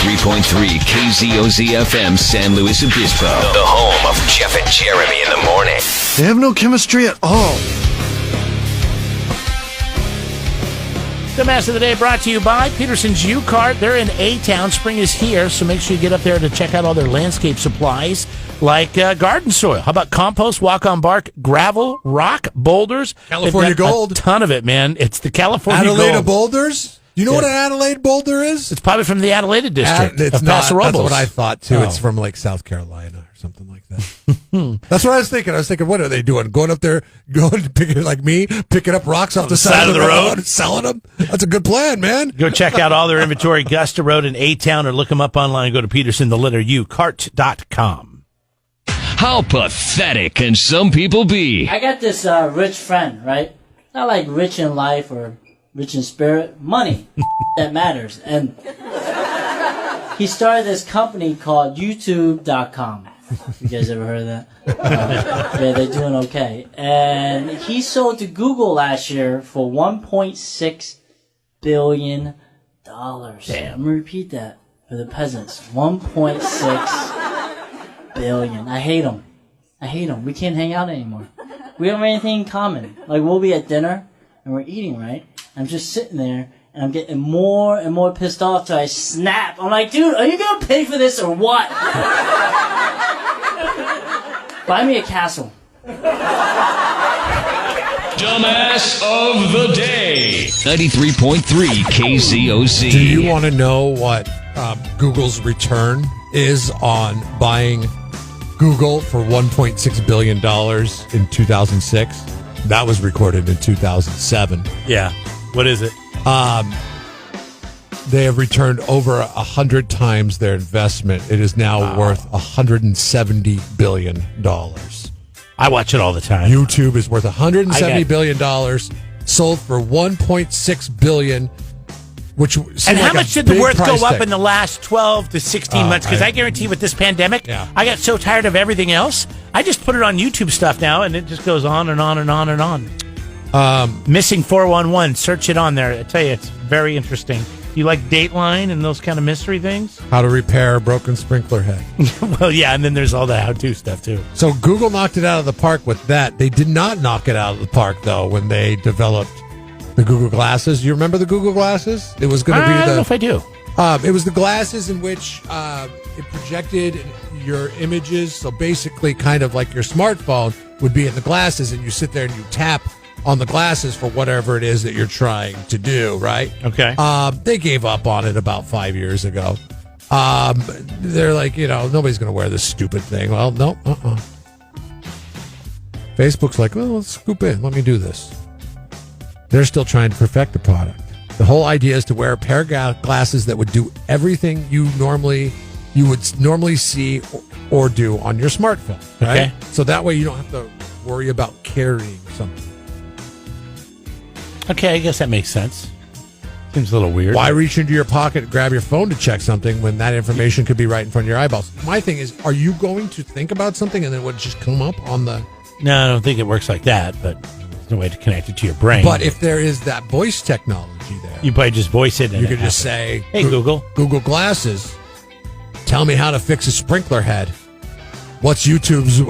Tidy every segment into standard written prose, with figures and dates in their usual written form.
93.3 KZOZ FM San Luis Obispo. The home of Jeff and Jeremy in the morning. They have no chemistry at all. The Mass of the Day brought to you by Peterson's U-Cart. They're in A-Town. Spring is here, so make sure you get up there to check out all their landscape supplies like garden soil. How about compost, walk-on bark, gravel, rock, boulders? California gold. A ton of it, man. It's the California Adelaide gold. boulders? You know what an Adelaide boulder is? It's probably from the Adelaide district It's of not. Paso Robles. That's what I thought, too. Oh. It's from, like, South Carolina or something like that. That's what I was thinking. I was thinking, what are they doing? Going up there, picking up rocks off the side of the road and selling them? That's a good plan, man. Go check out all their inventory, Augusta Road in A-Town, or look them up online. Go to PetersonTheLetterU.cart.com. How pathetic can some people be? I got this rich friend, right? Not like rich in life or rich in spirit. Money that matters. And he started this company called YouTube.com. You guys ever heard of that? Yeah, they're doing okay. And he sold to Google last year for $1.6 billion. Damn. I'm going to repeat that for the peasants. $1.6 billion. I hate them. We can't hang out anymore. We don't have anything in common. Like, we'll be at dinner, and we're eating, right? I'm just sitting there, and I'm getting more and more pissed off till I snap. I'm like, dude, are you going to pay for this or what? Buy me a castle. Dumbass of the Day. 93.3 KZOZ. Do you want to know what Google's return is on buying Google for $1.6 billion in 2006? That was recorded in 2007. Yeah. What is it? They have returned over 100 times their investment. It is now worth $170 billion. I watch it all the time. YouTube is worth $170 billion, sold for $1.6 billion, which seemed and how like much a did the big worth price go up tag. in the last 12 to 16 months? Because I guarantee with this pandemic, I got so tired of everything else. I just put it on YouTube stuff now, and it just goes on and on and on and on. Missing 411. Search it on there. I tell you, it's very interesting. You like Dateline and those kind of mystery things? How to repair a broken sprinkler head. Well, yeah, and then there's all the how-to stuff, too. So Google knocked it out of the park with that. They did not knock it out of the park, though, when they developed the Google Glasses. You remember the Google Glasses? It was going to be I don't know if I do. It was the glasses in which it projected your images. So basically, kind of like your smartphone would be in the glasses, and you sit there and you tap on the glasses for whatever it is that you're trying to do, right? Okay. They gave up on it about 5 years ago. They're like, nobody's going to wear this stupid thing. Well, no, Facebook's like, well, let's scoop in. Let me do this. They're still trying to perfect the product. The whole idea is to wear a pair of glasses that would do everything you would normally see or do on your smartphone, right? Okay. So that way you don't have to worry about carrying something. Okay, I guess that makes sense. Seems a little weird. Why reach into your pocket and grab your phone to check something when that information could be right in front of your eyeballs? My thing is, are you going to think about something and then it would just come up on the... No, I don't think it works like that, but there's no way to connect it to your brain. But if there is that voice technology there... You probably just voice it and you it could just happens. say, Hey, Google. Google Glasses, tell me how to fix a sprinkler head. What's YouTube's worth?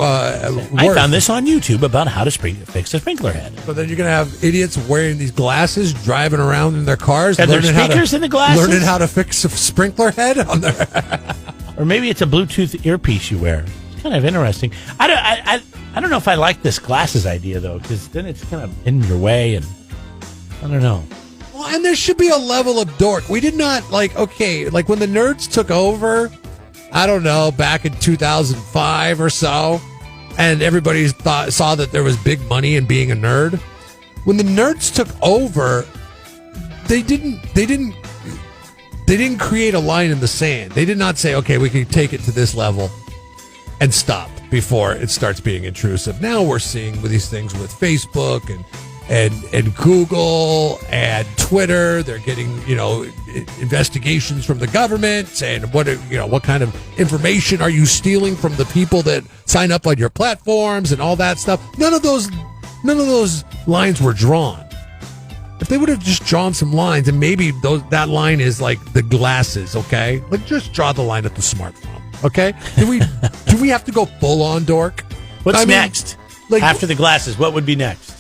I found this on YouTube about how to fix a sprinkler head. So then you're going to have idiots wearing these glasses, driving around in their cars. And there's speakers in the glasses? Learning how to fix a sprinkler head on their... Or maybe it's a Bluetooth earpiece you wear. It's kind of interesting. I don't know if I like this glasses idea, though, because then it's kind of in your way, and I don't know. Well, and there should be a level of dork. We did not, when the nerds took over... I don't know, back in 2005 or so, and everybody saw that there was big money in being a nerd. When the nerds took over, they didn't create a line in the sand. They did not say, okay, we can take it to this level and stop before it starts being intrusive. Now we're seeing with these things with Facebook and Google and Twitter, they're getting, investigations from the government saying what kind of information are you stealing from the people that sign up on your platforms and all that stuff. None of those lines were drawn. If they would have just drawn some lines, and maybe that line is like the glasses, okay? Like, just draw the line at the smartphone, okay? Do we have to go full on dork? What's next? Like, after the glasses, what would be next?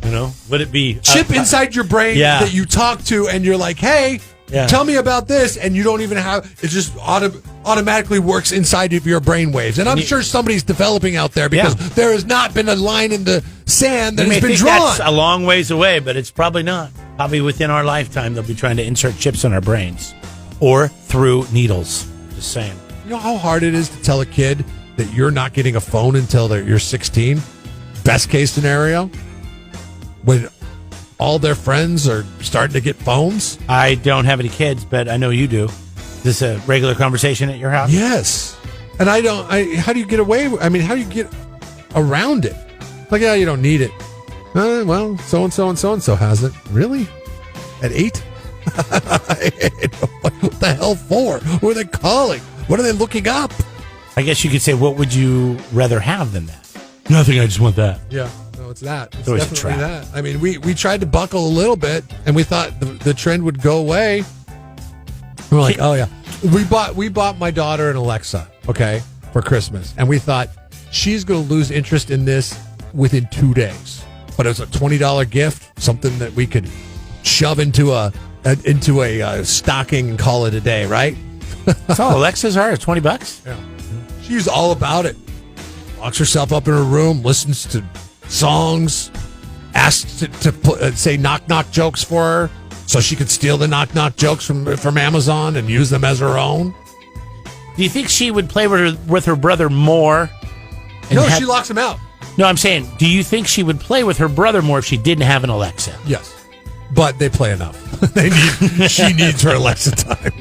You know, would it be chip inside your brain that you talk to, and you're like, hey, tell me about this, and you don't even have it, just automatically works inside of your brain waves. And I'm sure somebody's developing out there, because there has not been a line in the sand that has been drawn. That's a long ways away, but it's probably not. Probably within our lifetime, they'll be trying to insert chips in our brains or through needles. Just saying. You know how hard it is to tell a kid that you're not getting a phone until you're 16? Best case scenario, when all their friends are starting to get phones. I don't have any kids, but I know you do. Is this a regular conversation at your house? Yes. And how do you get away? I mean, how do you get around it? Like, you don't need it. Well, so-and-so and so-and-so has it. Really? At 8? What the hell for? Who are they calling? What are they looking up? I guess you could say, what would you rather have than that? Nothing, I just want that. Yeah. No, it's that. It's always definitely a trap. that. I mean, we tried to buckle a little bit, and we thought the trend would go away. We're like, oh yeah. We bought my daughter an Alexa, okay, for Christmas, and we thought she's going to lose interest in this within 2 days. But it was a $20 gift, something that we could shove into a stocking and call it a day, right? That's all Alexas are. It's $20. Yeah. She's all about it. Locks herself up in her room, listens to songs, asks to say knock-knock jokes for her so she could steal the knock-knock jokes from Amazon and use them as her own. Do you think she would play with her brother more? No, she locks him out. No, I'm saying, do you think she would play with her brother more if she didn't have an Alexa? Yes. But they play enough. She needs her Alexa time.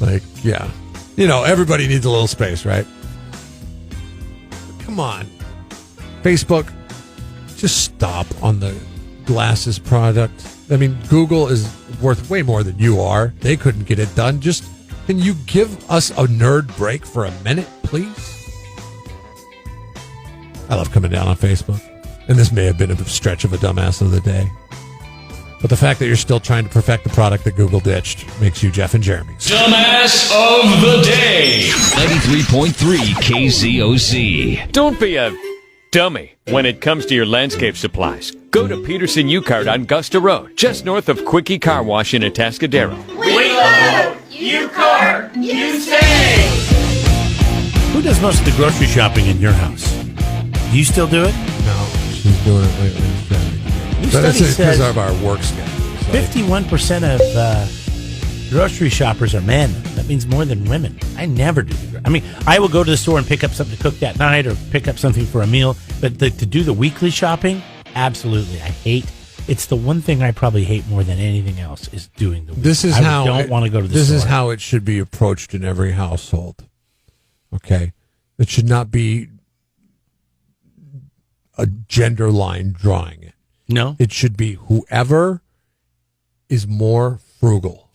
Like, yeah. You know, everybody needs a little space, right? Come on. Facebook, just stop on the glasses product. I mean, Google is worth way more than you are. They couldn't get it done. Just, can you give us a nerd break for a minute, please? I love coming down on Facebook. And this may have been a stretch of a dumbass of the day. But the fact that you're still trying to perfect the product that Google ditched makes you Jeff and Jeremy. Dumbass of the day. 93.3 KZOZ. Don't be a dummy when it comes to your landscape supplies. Go to Peterson U-Cart on Gusta Road, just north of Quickie Car Wash in Atascadero. We love U-Cart. You stay. Who does most of the grocery shopping in your house? Do you still do it? No, she's doing it lately. But that's because of our work schedule. 51% of grocery shoppers are men. That means more than women. I never do. I mean, I will go to the store and pick up something to cook that night or pick up something for a meal. But to do the weekly shopping, absolutely. It's the one thing I probably hate more than anything else is doing the weekly. I don't want to go to the store. This is how it should be approached in every household. Okay? It should not be a gender line drawing it. No. It should be whoever is more frugal.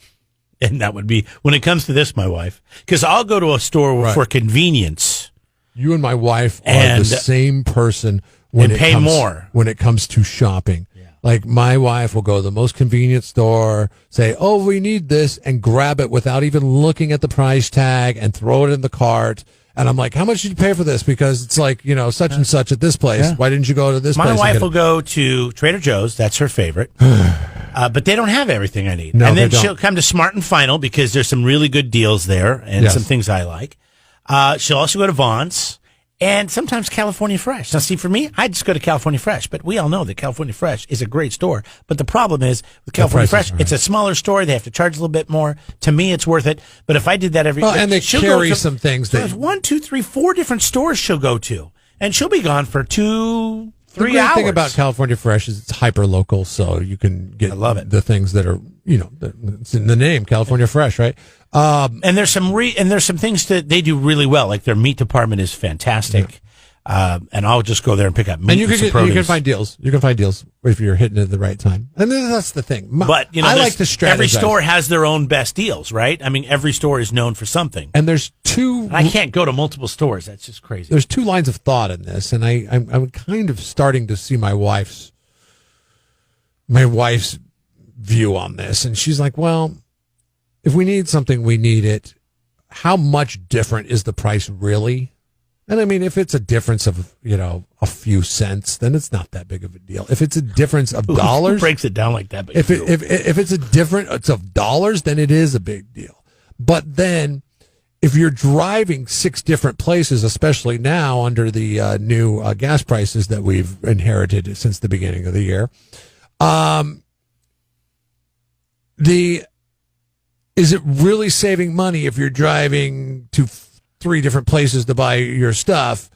And that would be, when it comes to this, my wife. Because I'll go to a store for convenience. You and my wife are the same person when it comes to shopping. Yeah. Like, my wife will go to the most convenient store, say, oh, we need this, and grab it without even looking at the price tag and throw it in the cart. And I'm like, how much did you pay for this? Because it's like, such and such at this place. Yeah. Why didn't you go to this place? My wife will go to Trader Joe's. That's her favorite. But they don't have everything I need. No, and then she'll come to Smart and Final because there's some really good deals there and some things I like. She'll also go to Vaughn's and sometimes California Fresh. Now, see, for me, I just go to California Fresh. But we all know that California Fresh is a great store. But the problem is with California Fresh, it's a smaller store. They have to charge a little bit more. To me, it's worth it. But if I did that every and they carry some things. There's 1, 2, 3, 4 different stores she'll go to. And she'll be gone for 2, 3 hours. The great thing about California Fresh is it's hyper local, so you can get the things that are, it's in the name, California Fresh, right? And there's some things that they do really well. Like their meat department is fantastic. and I'll just go there and pick up meat. And you can find deals. You can find deals if you're hitting it at the right time. And then that's the thing. But I like to strategize. Every store has their own best deals, right? I mean, every store is known for something. And there's two. I can't go to multiple stores. That's just crazy. There's two lines of thought in this, and I'm kind of starting to see my wife's view on this, and she's like, well, if we need something, we need it. How much different is the price really? And I mean, if it's a difference of, a few cents, then it's not that big of a deal. If it's a difference of dollars, who breaks it down like that? But if it's a difference of dollars, then it is a big deal. But then if you're driving 6 different places, especially now under the new gas prices that we've inherited since the beginning of the year, is it really saving money if you're driving to 3 different places to buy your stuff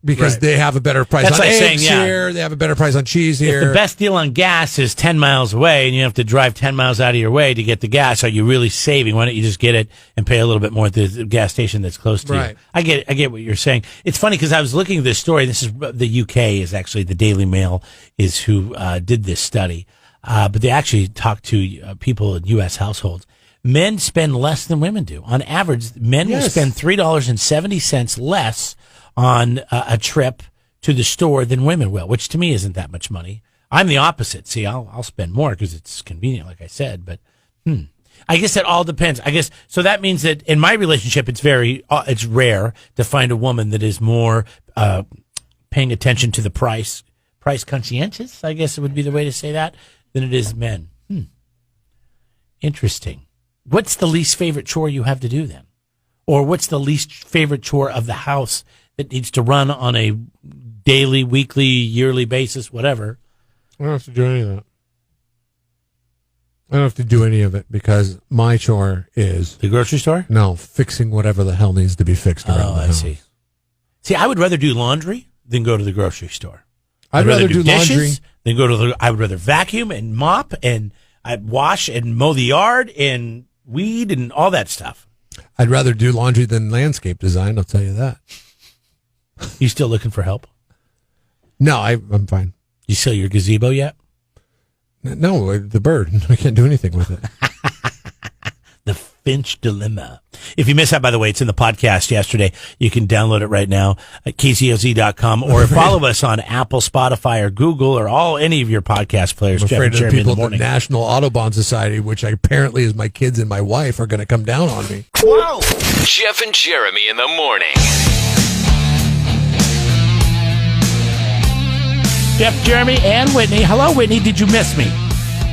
because they have a better price on eggs here, they have a better price on cheese here? If the best deal on gas is 10 miles away and you have to drive 10 miles out of your way to get the gas, are you really saving? Why don't you just get it and pay a little bit more at the gas station that's close to you? I get what you're saying. It's funny because I was looking at this story. This is the UK is actually the Daily Mail is who did this study. But they actually talked to people in U.S. households. Men spend less than women do. On average, men will spend $3.70 less on a trip to the store than women will, which to me isn't that much money. I'm the opposite. See, I'll spend more because it's convenient, like I said. But I guess it all depends. I guess so. That means that in my relationship, it's rare to find a woman that is more paying attention to the price conscientious. I guess it would be the way to say that than it is men. Interesting. What's the least favorite chore you have to do then? Or what's the least favorite chore of the house that needs to run on a daily, weekly, yearly basis, whatever? I don't have to do any of that. I don't have to do any of it because my chore is... The grocery store? No, fixing whatever the hell needs to be fixed around the house. See, I would rather do laundry than go to the grocery store. I'd rather do dishes laundry than go to I would rather vacuum and mop and I'd wash and mow the yard and weed and all that stuff. I'd rather do laundry than landscape design, I'll tell you that. You still looking for help? No, I'm fine. You sell your gazebo yet? No, the bird. I can't do anything with it. The Finch Dilemma. If you missed that, by the way, it's in the podcast yesterday. You can download it right now at KZOZ.com or follow us on Apple, Spotify, or Google or any of your podcast players. I'm afraid of people at the National Audubon Society, which apparently is my kids and my wife, are going to come down on me. Whoa! Jeff and Jeremy in the morning. Jeff, Jeremy, and Whitney. Hello, Whitney. Did you miss me?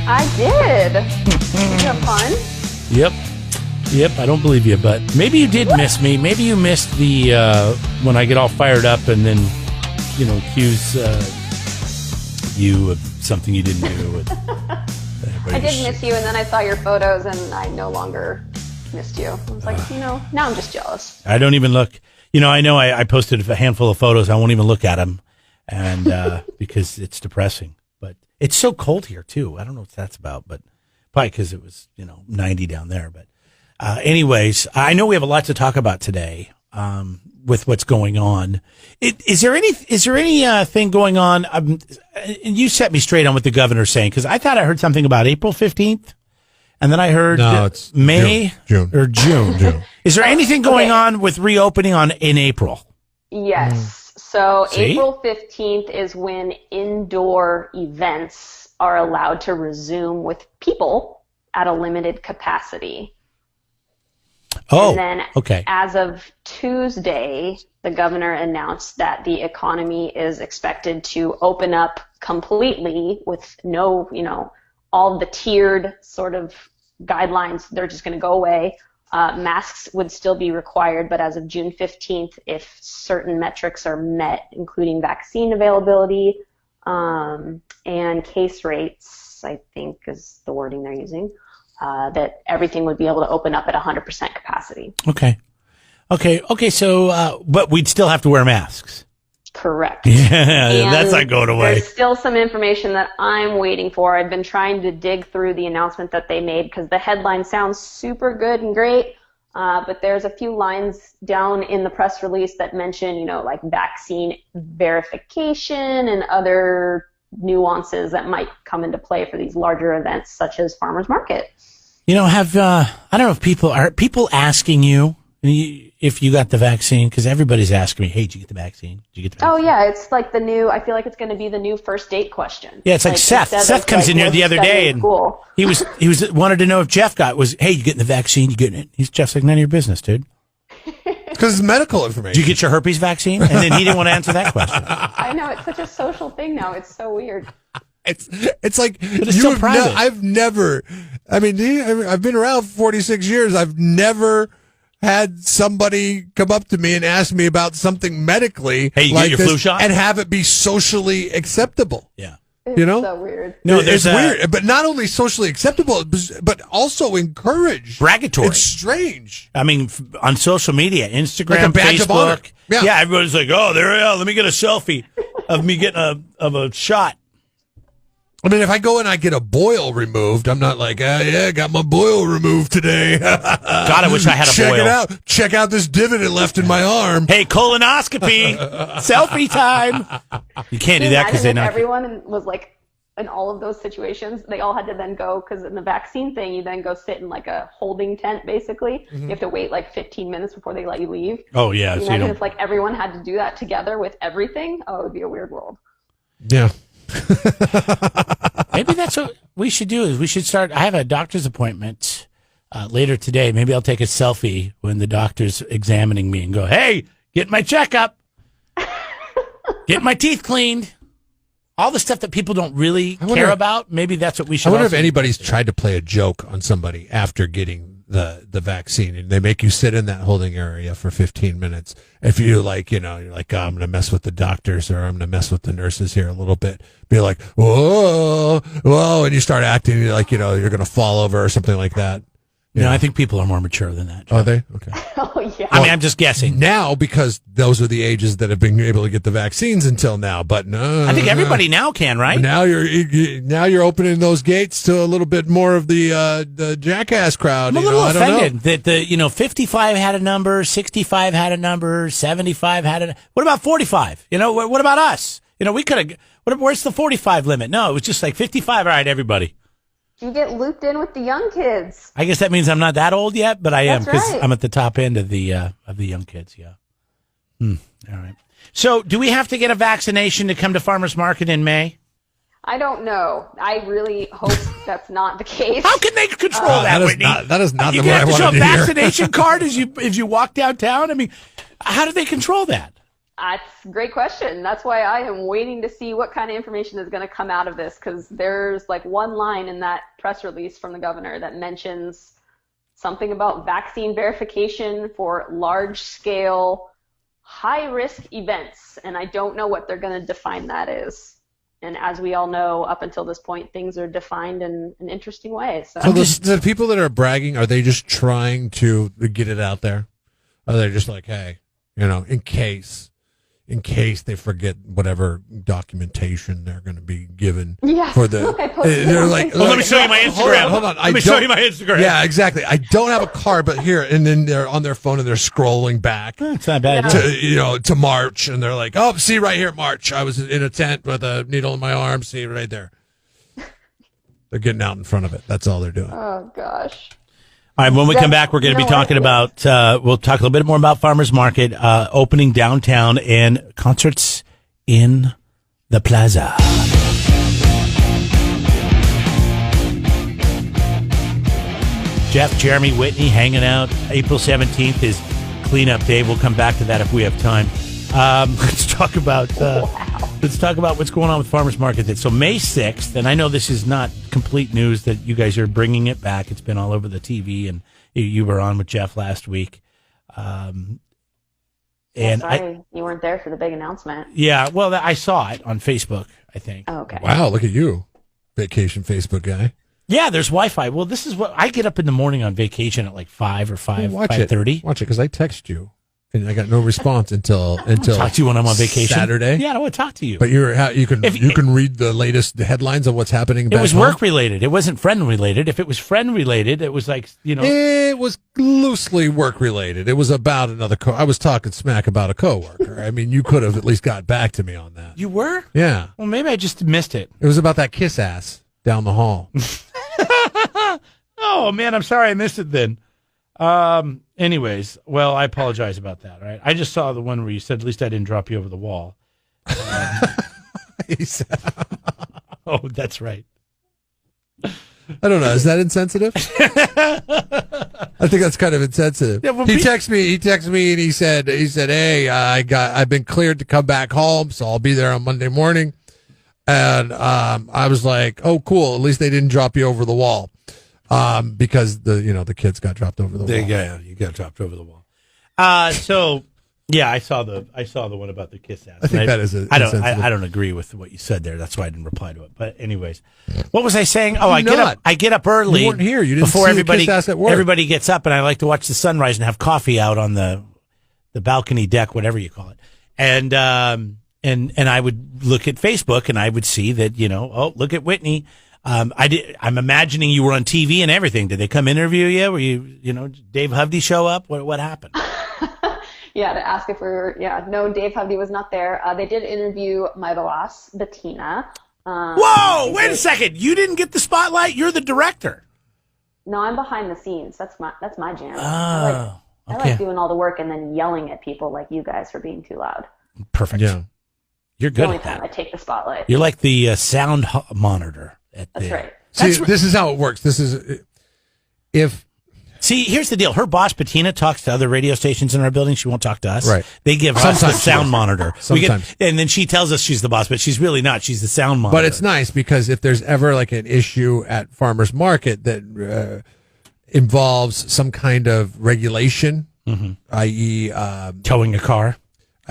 I did. Did you have fun? Yep, I don't believe you, but maybe you did miss me. Maybe you missed the when I get all fired up and then, accuse you of something you didn't do. I did miss you, and then I saw your photos, and I no longer missed you. I was like, now I'm just jealous. I don't even look. I know I posted a handful of photos. I won't even look at them, and because it's depressing. But it's so cold here too. I don't know what that's about, but probably because it was 90 down there. But anyways, I know we have a lot to talk about today with what's going on. Is there any thing going on? And you set me straight on what the governor's saying, because I thought I heard something about April 15th. And then I heard it's May June. Or June. Is there anything going on with reopening in April? Yes. So April 15th is when indoor events are allowed to resume with people at a limited capacity. Oh, and then okay. As of Tuesday, the governor announced that the economy is expected to open up completely with no, all the tiered sort of guidelines. They're just going to go away. Masks would still be required, but as of June 15th, if certain metrics are met, including vaccine availability and case rates, I think is the wording they're using, that everything would be able to open up at 100% capacity. Okay. So, but we'd still have to wear masks. Correct. Yeah, that's not going away. There's still some information that I'm waiting for. I've been trying to dig through the announcement that they made because the headline sounds super good and great, But there's a few lines down in the press release that mention, you know, like vaccine verification and other nuances that might come into play for these larger events such as farmers market. You know, I don't know if people asking you if you got the vaccine, because everybody's asking me, hey, did you get the vaccine? Did you get the vaccine? Oh yeah, it's like I feel like it's going to be the new first date question. Yeah, it's like Seth. Seth comes in here the other day and he wanted to know if Jeff hey, you getting the vaccine? You getting it? Jeff's like, none of your business, dude. Because it's medical information. Did you get your herpes vaccine? And then he didn't want to answer that question. I know, it's such a social thing now. It's so weird. It's like, but it's still private. I've been around for 46 years. I've never had somebody come up to me and ask me about something medically, hey, you like get your flu shot, and have it be socially acceptable. Yeah, it's so weird. No, it's weird, but not only socially acceptable, but also encouraged. Bragatory. It's strange. I mean, on social media, Instagram, like a badge of honor. Facebook. Yeah, everybody's like, oh, let me get a selfie of me getting a shot. I mean, if I go and I get a boil removed, I'm not like, yeah, got my boil removed today. God, I wish I had a boil. Check it out. Check out this divot it left in my arm. Hey, colonoscopy, selfie time. You can't do that because they know. Everyone was like, in all of those situations, they all had to then go, because in the vaccine thing, you then go sit in like a holding tent, basically. Mm-hmm. You have to wait like 15 minutes before they let you leave. Oh, yeah. So imagine if like everyone had to do that together with everything. Oh, it would be a weird world. Yeah. Maybe that's what we should do. Is we should start. I have a doctor's appointment later today. Maybe I'll take a selfie when the doctor's examining me and go, "Hey, get my checkup, get my teeth cleaned." All the stuff that people don't really care about. Maybe that's what we should. I wonder if anybody's tried to play a joke on somebody after getting the vaccine, and they make you sit in that holding area for 15 minutes. If you like, you're like, oh, I'm going to mess with the doctors, or I'm going to mess with the nurses here a little bit. Be like, whoa, and you start acting like, you're going to fall over or something like that. No, I think people are more mature than that. Are they? Okay. Oh, yeah. I mean, I'm just guessing. Now, because those are the ages that have been able to get the vaccines until now. But no. I think everybody now can, right? Now you're opening those gates to a little bit more of the jackass crowd. I'm a little offended that 55 had a number, 65 had a number, 75 had a. What about 45? What about us? We could have. Where's the 45 limit? No, it was just like 55. All right, everybody. You get looped in with the young kids. I guess that means I'm not that old yet, but I am, because right. I'm at the top end of the young kids. Yeah. All right. So, do we have to get a vaccination to come to farmers market in May? I don't know. I really hope that's not the case. How can they control that, Whitney? That is not the what I want to hear. You have to show a vaccination card as you walk downtown. I mean, how do they control that? That's a great question. That's why I am waiting to see what kind of information is going to come out of this, because there's like one line in that press release from the governor that mentions something about vaccine verification for large-scale, high-risk events, and I don't know what they're going to define that is. And as we all know, up until this point, things are defined in an interesting way. So the people that are bragging, are they just trying to get it out there? Are they just like, hey, in case they forget whatever documentation they're going to be given for the. They're like, let me show you my Instagram. Hold on. Let me show you my Instagram. Yeah, exactly. I don't have a card, but here, and then they're on their phone and they're scrolling back. It's not bad. To March, and they're like, oh, see right here, March. I was in a tent with a needle in my arm. See right there. They're getting out in front of it. That's all they're doing. Oh gosh. All right, when we come back, we're going to be talking about, we'll talk a little bit more about Farmers Market, opening downtown, and concerts in the plaza. Jeff, Jeremy, Whitney hanging out. April 17th is cleanup day. We'll come back to that if we have time. Let's talk about what's going on with Farmers Market. So May 6th, and I know this is not complete news that you guys are bringing it back. It's been all over the TV, and you were on with Jeff last week. Sorry, you weren't there for the big announcement. Yeah, well, I saw it on Facebook, I think. Oh, okay. Wow, look at you, vacation Facebook guy. Yeah, there's Wi-Fi. Well, this is what I get up in the morning on vacation at like 5 or 5:30. Watch it, because I text you And I got no response until talk to you when I'm on vacation. Saturday. Yeah, I want to talk to you. But you can read the latest headlines of what's happening. It was home. work related. It wasn't friend related. If it was friend related, it was like It was loosely work related. It was about another. I was talking smack about a coworker. I mean, you could have at least got back to me on that. You were? Yeah. Well, maybe I just missed it. It was about that kiss ass down the hall. Oh man, I'm sorry I missed it then. Anyways, well, I apologize about that. Right? I just saw the one where you said, "At least I didn't drop you over the wall." Oh, that's right. I don't know. Is that insensitive? I think that's kind of insensitive. Yeah, well, he texted me, and he said, "Hey, I've been cleared to come back home, so I'll be there on Monday morning." And I was like, "Oh, cool. At least they didn't drop you over the wall." Because the kids got dropped over the wall. Yeah, you got dropped over the wall. So yeah, I saw the one about the kiss ass. I think that is. I don't agree with what you said there. That's why I didn't reply to it. But anyways, what was I saying? Oh, I get up early. You weren't here. You didn't before see everybody. the kiss ass at work. Everybody gets up, and I like to watch the sunrise and have coffee out on the balcony deck, whatever you call it. And I would look at Facebook, and I would see that look at Whitney. I'm imagining you were on TV and everything. Did they come interview you? Were you, Dave Hovde show up? What happened? Yeah, to ask if no, Dave Hovde was not there. They did interview my boss, Bettina. Whoa, wait a second. You didn't get the spotlight? You're the director. No, I'm behind the scenes. That's my jam. Oh, I like doing all the work and then yelling at people like you guys for being too loud. Perfect. Yeah. You're The good only at that. time I take the spotlight. You're like the sound monitor. That's right. This is how it works. See, here's the deal. Her boss, Bettina, talks to other radio stations in our building. She won't talk to us. Right. They give us Sometimes the she sound does. monitor. Sometimes. And then she tells us she's the boss, but she's really not. She's the sound monitor. But it's nice because if there's ever like an issue at farmers market that involves some kind of regulation, i.e., towing a car.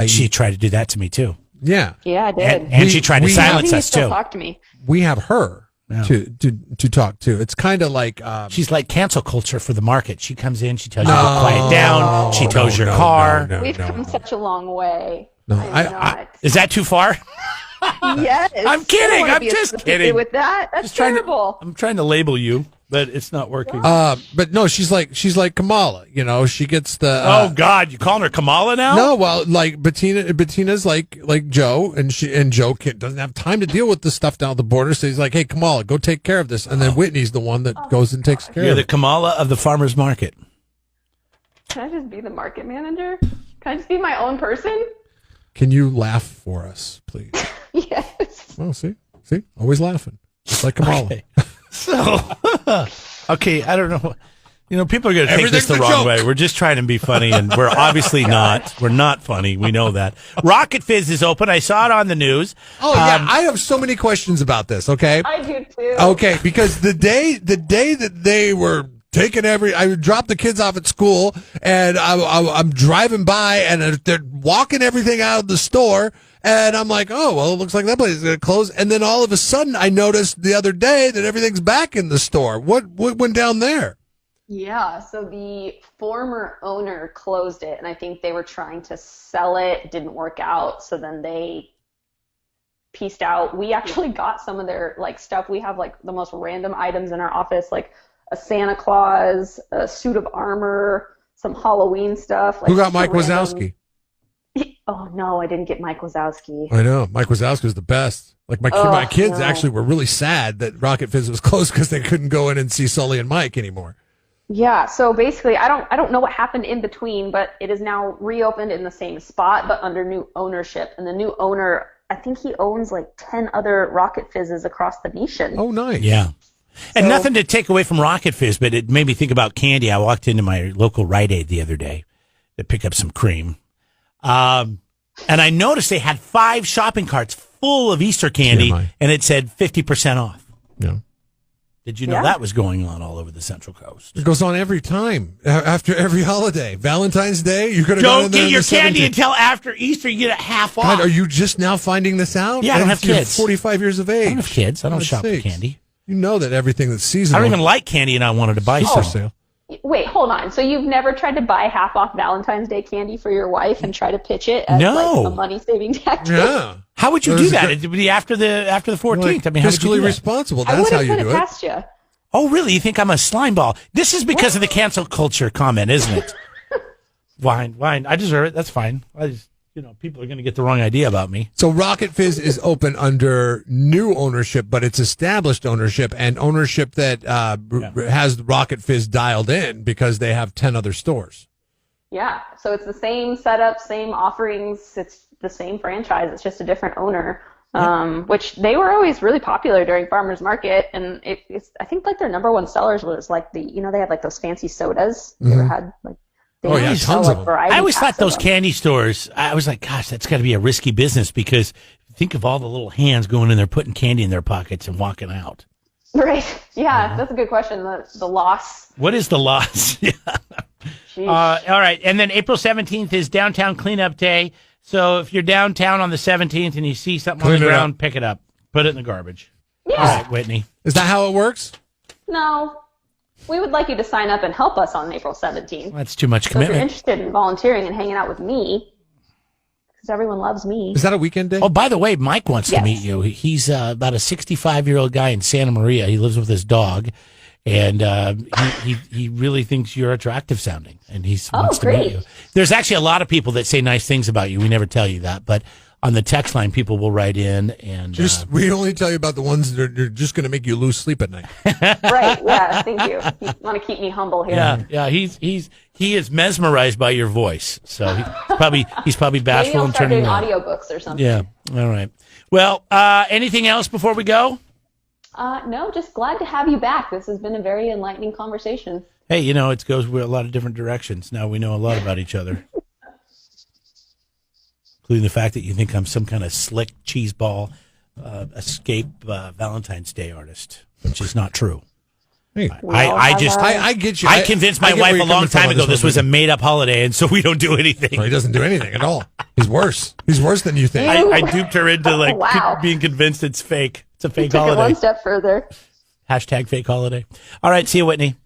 She tried to do that to me too. Yeah. Yeah, I did. And she tried to silence He us still too. talk to me. We have her to talk to. It's kind of like She's like cancel culture for the market. She comes in, she tells you to quiet down. She tows your car. We've come such a long way. No, Is that too far? Yes. I'm kidding. I don't wanna I'm be just associated kidding. with that. That's terrible. I'm trying to label you, but it's not working. but no, she's like Kamala. She gets the. Oh God, you calling her Kamala now? No, well, like Bettina's like Joe, and Joe doesn't have time to deal with the stuff down at the border, so he's like, "Hey, Kamala, go take care of this," and then Whitney's the one that goes and takes care You're of the it. Kamala of the farmers market. Can I just be the market manager? Can I just be my own person? Can you laugh for us, please? Yes. Oh, see, always laughing, just like Kamala. Okay. So, okay, I don't know. People are going to take this Everything's the a wrong joke. way. We're just trying to be funny, and we're obviously not. We're not funny. We know that. Rocket Fizz is open. I saw it on the news. Oh yeah, I have so many questions about this. Okay, I do too. okay, because the day that they were taking I dropped the kids off at school, and I'm driving by, and they're walking everything out of the store, and I'm like, oh well, it looks like that place is going to close, and then all of a sudden I noticed the other day that everything's back in the store. What went down there? Yeah, so the former owner closed it, and I think they were trying to sell it. Didn't work out, so then they pieced out. We actually got some of their stuff. We have the most random items in our office, like a Santa Claus, a suit of armor, some Halloween stuff. Who got Mike Wazowski? Oh no, I didn't get Mike Wazowski. I know Mike Wazowski was the best. Like my kids actually were really sad that Rocket Fizz was closed because they couldn't go in and see Sully and Mike anymore. Yeah, so basically, I don't know what happened in between, but it is now reopened in the same spot, but under new ownership. And the new owner, I think he owns 10 other Rocket Fizzes across the nation. Oh, nice. Yeah. And nothing to take away from Rocket Fizz, but it made me think about candy. I walked into my local Rite Aid the other day to pick up some cream. And I noticed they had 5 shopping carts full of Easter candy, and it said 50% off. Yeah. Did you know that was going on all over the Central Coast? It goes on every time, after every holiday. Valentine's Day, you could have Don't get your candy until after Easter. You get it half off. God, are you just now finding this out? Yeah, I don't have You're kids. 45 years of age. I don't have kids. I don't shop for sakes. candy. You know that everything that's seasonal. I don't even like candy, and I wanted to buy for some. sale. Wait, hold on. So you've never tried to buy half off Valentine's Day candy for your wife and try to pitch it as like a money saving tactic? Yeah. How would you do that? It would be after the 14th. Like, I mean, how would you fiscally do that? responsible. That's how you do it. Past you. Oh, really? You think I'm a slime ball? This is because of the cancel culture comment, isn't it? Wine. I deserve it. That's fine. I just, people are going to get the wrong idea about me. So Rocket Fizz is open under new ownership, but it's established ownership and ownership that has Rocket Fizz dialed in because they have 10 other stores. Yeah. So it's the same setup, same offerings. It's the same franchise. It's just a different owner. Which they were always really popular during Farmers Market, and it's I think like their number one sellers was like they have like those fancy sodas. You ever had like tons of them. I always thought those candy stores, I was like, gosh, that's got to be a risky business because think of all the little hands going in there putting candy in their pockets and walking out. Right. Yeah, that's a good question. The loss. What is the loss? All right, and then April 17th is Downtown Cleanup Day. So if you're downtown on the 17th and you see something on the ground, pick it up. Put it in the garbage. Yeah. All right, Whitney. Is that how it works? No. We would like you to sign up and help us on April 17th. That's too much So if commitment. you're interested in volunteering and hanging out with me, because everyone loves me. Is that a weekend day? Oh, by the way, Mike wants to meet you. He's about a 65-year-old guy in Santa Maria. He lives with his dog, and he really thinks you're attractive sounding, and he wants to meet you. There's actually a lot of people that say nice things about you. We never tell you that, but on the text line, people will write in and we only tell you about the ones that are just going to make you lose sleep at night. Right? Yeah. Thank you. You want to keep me humble here. Yeah. He is mesmerized by your voice, so he's probably bashful and turning doing audiobooks or something. Yeah. All right. Well, anything else before we go? No, just glad to have you back. This has been a very enlightening conversation. Hey, it goes a lot of different directions. Now we know a lot about each other. Including the fact that you think I'm some kind of slick cheeseball escape Valentine's Day artist, which is not true. Hey, I get you. I convinced my wife a long time ago this was a made-up holiday, and so we don't do anything. No, he doesn't do anything at all. He's worse. He's worse than you think. I duped her into being convinced it's fake. It's a fake holiday. Took it one step further. Hashtag fake holiday. All right, see you, Whitney.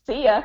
See ya.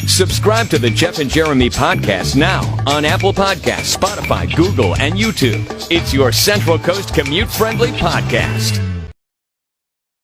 Subscribe to the Jeff and Jeremy podcast now on Apple Podcasts, Spotify, Google, and YouTube. It's your Central Coast commute-friendly podcast.